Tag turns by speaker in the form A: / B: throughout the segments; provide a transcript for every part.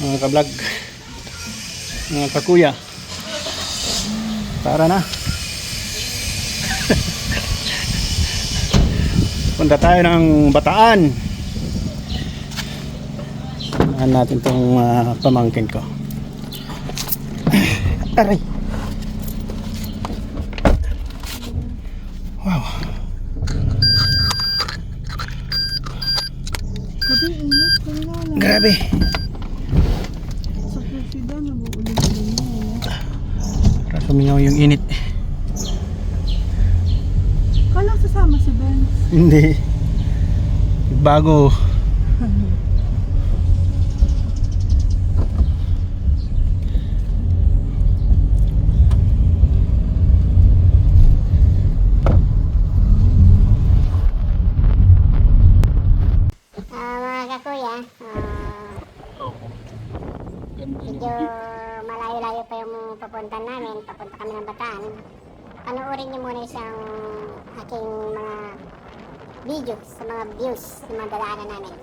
A: mga kablog, mga kakuya, tara na. Punta tayo ng Bataan. Samahan natin itong pamangkin ko. Aray. Wow. Grabe.
B: Sa Florida, nabuulit-ulit na.
A: Para sumingaw yung init.
B: Kala sasama si Ben.
A: Hindi. Bago.
C: Mga kakuya, medyo malayo-layo pa yung papuntan namin. Papunta kami ng Bataan. Panoorin niyo muna isang aking mga video sa mga views ng mga dadaanan namin.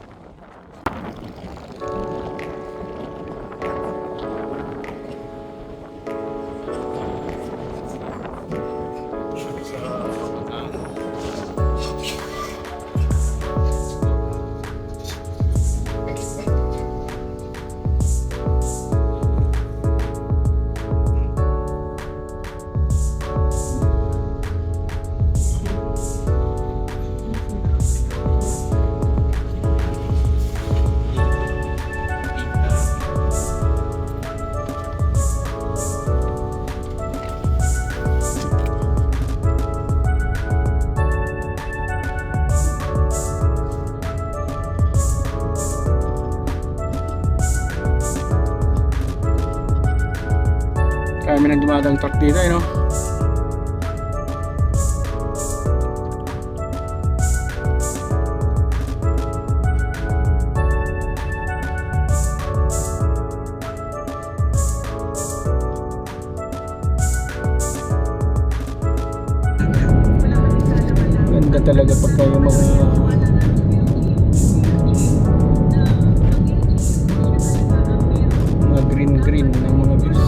A: Kami nang dumadang truck dito, no? Ganda talaga pagka yung mga green ng mga views.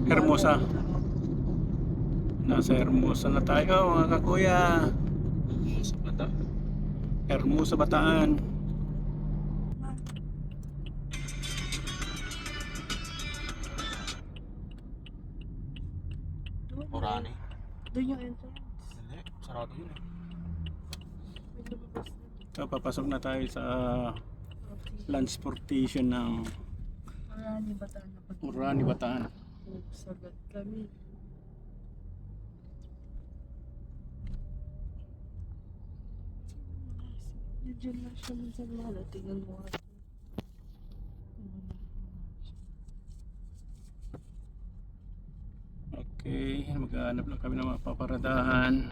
A: Hermosa. Nasa Hermosa na tayo, mga kakuya. Hermosa, Bataan. Orani.
B: Doon yung entrance.
A: Hindi, sarado yun eh.
B: May lumabas na.
A: So, papasok na tayo sa transportation ng
B: Marami Bataan na pag
A: Orani, Bataan.
B: sagad kami. Diyan lang siya minsan mahal. Tingnan mo nga.
A: Okay, maghahanap lang kami ng mga paparadahan.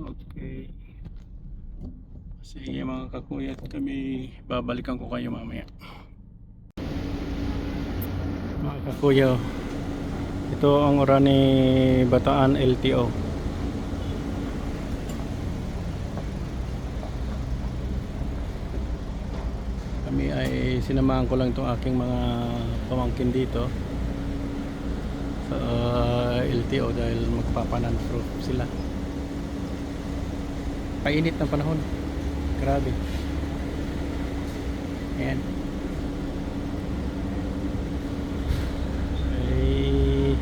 A: Okay. Sige mga kakuya, at kami babalikan ko kayo mamaya. Mga kakuya, ito ang Orani Bataan LTO. Kami ay sinamahan ko lang itong aking mga pamangkin dito sa LTO dahil magpapanan-proof sila. Painit ng panahon. Grabe. Ayan. Ay,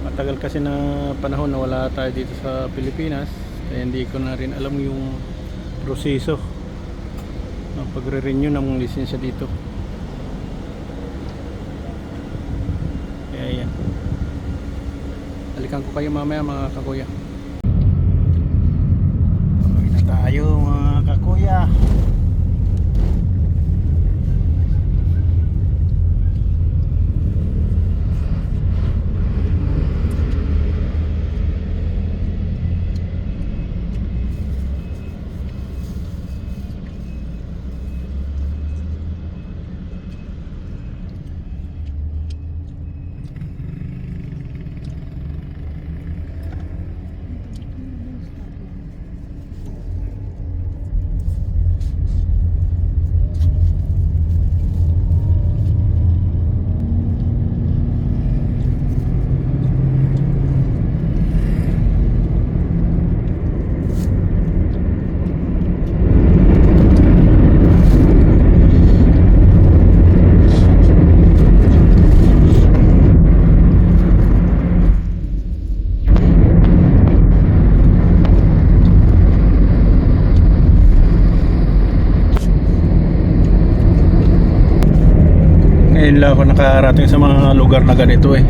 A: matagal kasi na panahon na wala tayo dito sa Pilipinas. Kaya hindi ko na rin alam yung proseso ng pagre-renew ng lisensya dito. Kaya yan. Balikan ko kayo mamaya mga kakuya. Uwi na tayo mga kakuya. Ngayon lang ako nakarating sa mga lugar na ganito eh.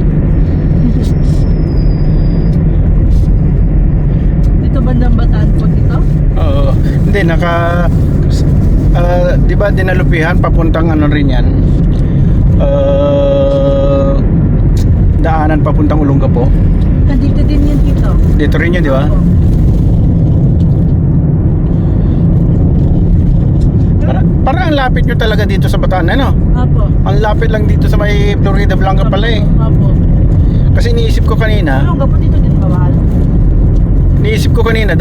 B: Dito bandang Bataan po dito?
A: Oo, hindi di ba dinalupihan papuntang ano rin yan? Daanan papuntang Olongapo.
B: Dito din yan dito.
A: Dito rin yun, di ba?
B: Opo.
A: Parang ang lapit nyo talaga dito sa Bataan, ano?
B: Apo.
A: Ang lapit lang dito sa may Florida Blanca pala eh.
B: Apo.
A: Kasi iniisip ko kanina,
B: Olongapo dito din bawal.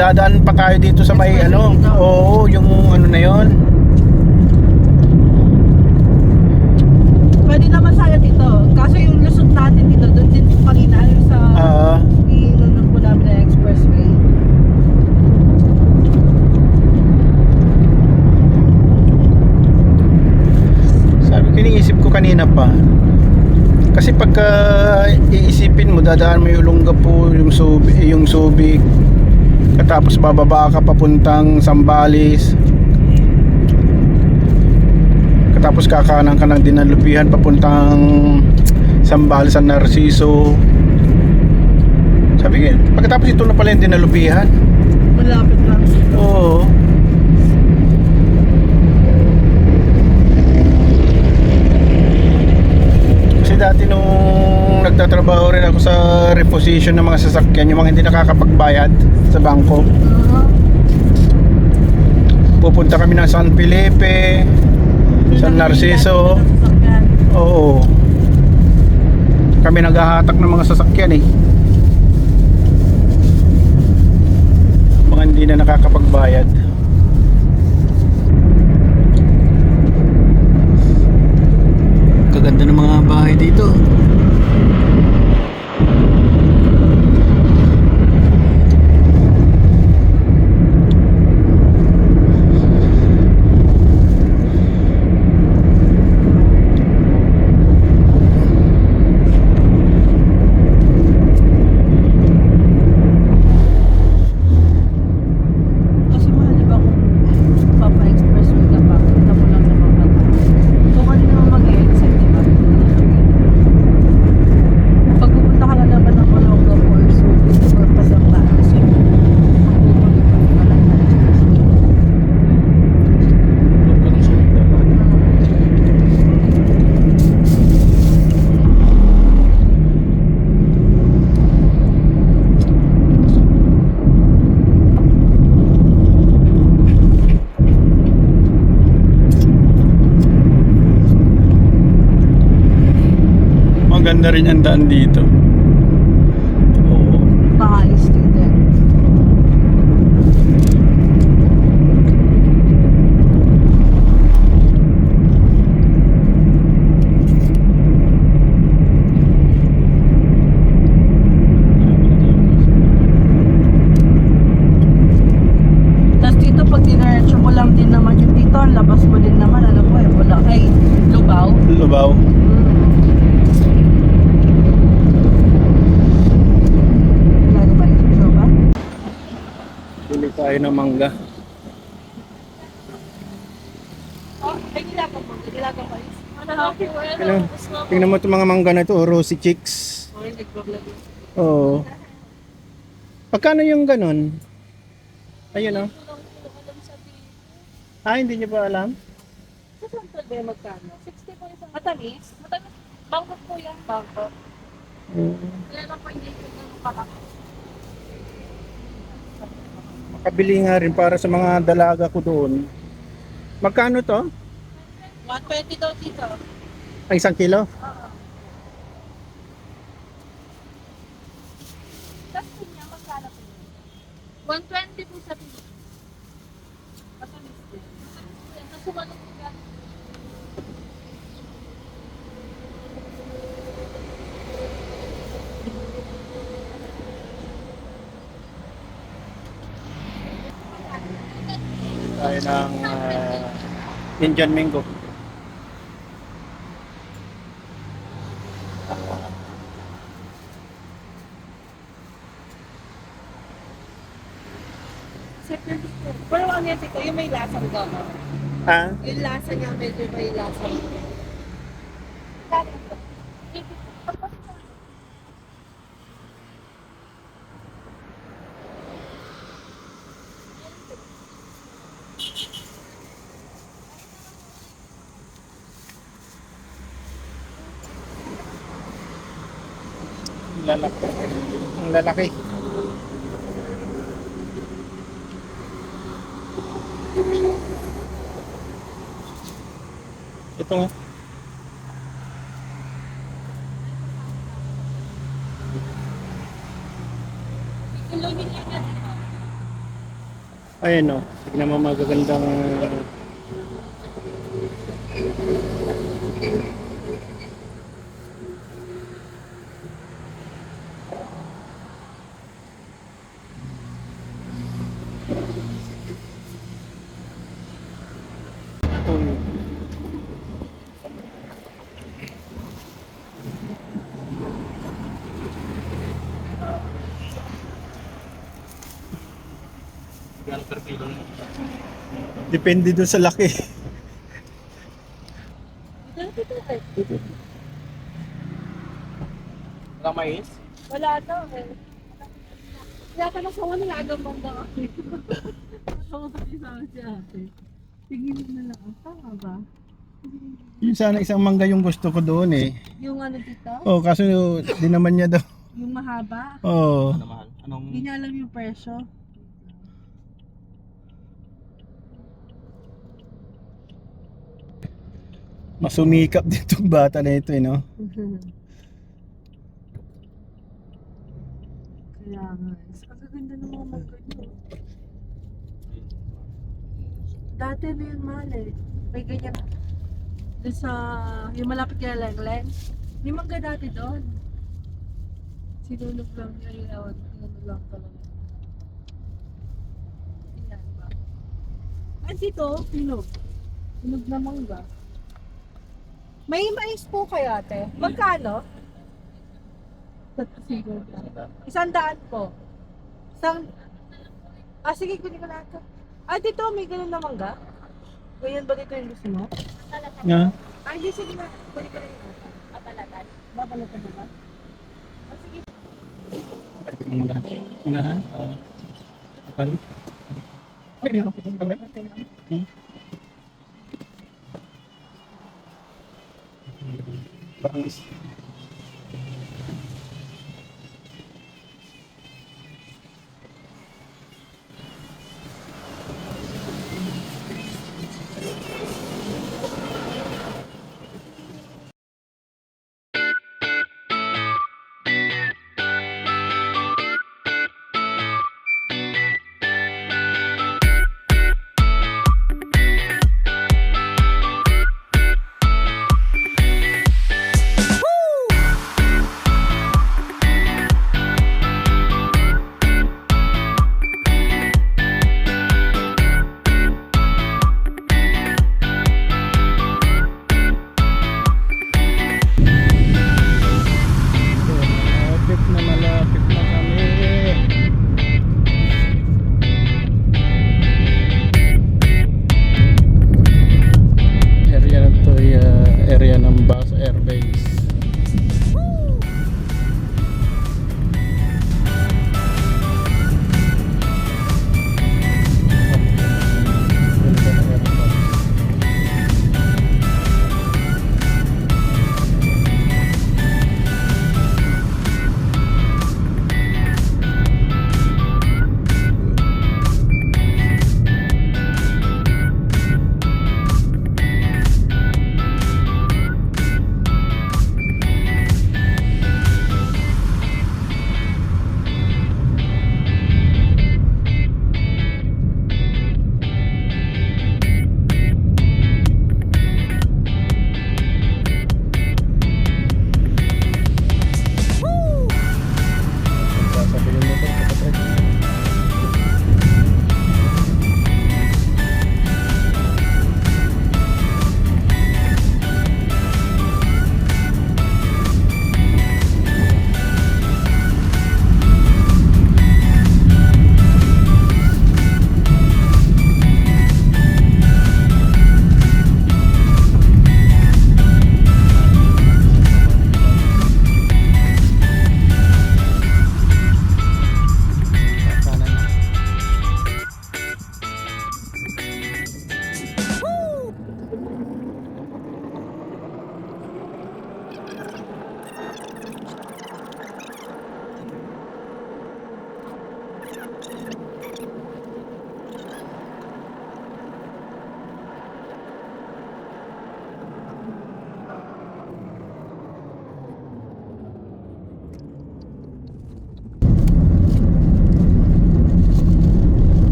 A: dadaan pa tayo dito sa may ano. Oo, yung ano na yon.
B: Pwede naman sana dito. Kaso yung lusot natin dito, doon din kanina yung sa inunod po namin na expressway.
A: Sabi ko, iniisip ko kanina pa. Kasi pagka iisipin mo, dadaan mo yung Olongapo, yung Subic, tapos bababa ka papuntang Zambales, tapos kakanan ka ng Dinalupihan papuntang Zambales, San Narciso. Sabi ko, pagkatapos ito na pala yung Dinalupihan.
B: Malapit lang.
A: Oo. Kasi dati nung nagtatrabaho rin ako sa reposition ng mga sasakyan, yung mga hindi nakakapagbayad sa bangko, pupunta kami ng San Felipe, San Narciso. Oo. Kami naghahatak ng mga sasakyan eh. Mga hindi na nakakapagbayad. Kaganda ng mga bahay dito.
B: Kasi mahal diba kung papa-expressway ka pa, punta mo lang sa mga bata. Kung ano naman mag-e-exit, diba? Pag pupunta ka na naman ng Olongapo or Subic or Pasambales, yun, magpupulit ka lang na expressway.
A: Maganda rin ang daan dito. Oo.
B: Maayos din din.
A: tayo ng mangga.
B: Oh, ay nilaga po. Nilaga pa.
A: Ano? Tingnan mo itong mga mangga na ito, Rosy Chicks.
B: Oh, nag-vlog.
A: Oo. Pagkano yung ganon? Ayun, oh. Ah, hindi niyo ba alam?
B: Sa Santa Fe, magkano? 60 po isang. Matamis? Matamis. Bangkok po yan. Bangkok. Kaya lang po hindi ko ganun kalaki.
A: Makabili nga rin para sa mga dalaga ko doon. Magkano to?
B: 120 daw dito.
A: Ay, 1 kilo?
B: Oo. Tapos po niya, magkano po yun? 120 po sa pino. Matamis din. Matamis po yan. Nasumanok po yan.
A: Tayo ng Indian Mango.
B: Separate po. Pero ano yan dito, yung may lasang gano'n.
A: Ah?
B: Yung lasa niya medyo may lasang.
A: Lalaki. Ang lalaki. Ito nga. Ayun, oh. Tignan mo magagandang depende doon sa laki. Wala mais?
B: Wala daw eh. Kaya ka na sa wala agang banda ako. Ako sa isang si ate. Tingin mo na lang. Tama ba?
A: Yun sana isang mangga yung gusto ko doon eh.
B: Yung ano dito?
A: Oh, kaso di naman niya daw.
B: Yung mahaba?
A: Oh.
B: Hindi niya alam yung presyo.
A: Masumikap din itong bata na ito eh, no?
B: Kaya nga. Ang gaganda ng mga mangga niyo. Dati na yun mahal eh. May ganyan. Doon sa, yung malapit kay Lengleng. May mangga dati doon. Sinulog lang niya yung awad. Ano lang talaga. Yan ba? Ay, dito, pinog. Pinog na mangga. May mais po kayo ate. Magkano? 100 po. Sige, kunin ko na ito. Dito, may ganun na mangga? Ganyan ba dito yung gusto mo?
A: Yeah.
B: Hindi, sige na. Kunin ko na yun. Papalatan. Papalatan na ba? Sige.
A: Unahan? Kapal? Ay, hindi ako pitong Bangis.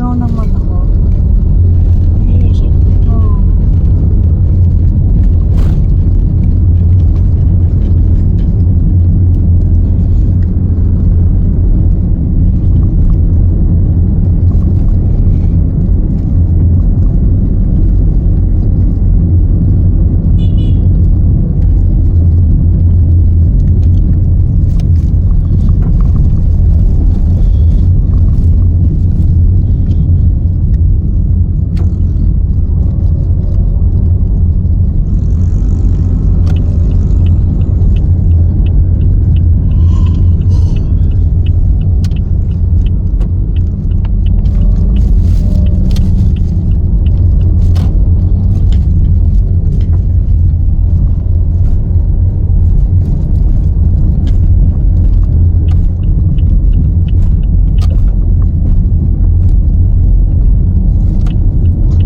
B: ako ng mata ko.
A: Umuusok.
B: Oo.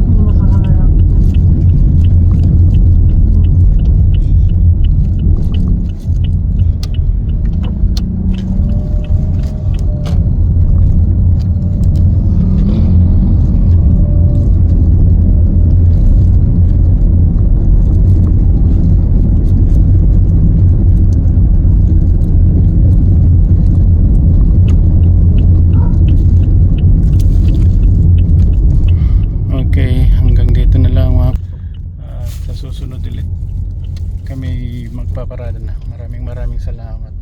B: Hindi nakaharap.
A: Okay, hanggang dito na lang mga sa susunod ulit kami magpaparada na. Maraming salamat.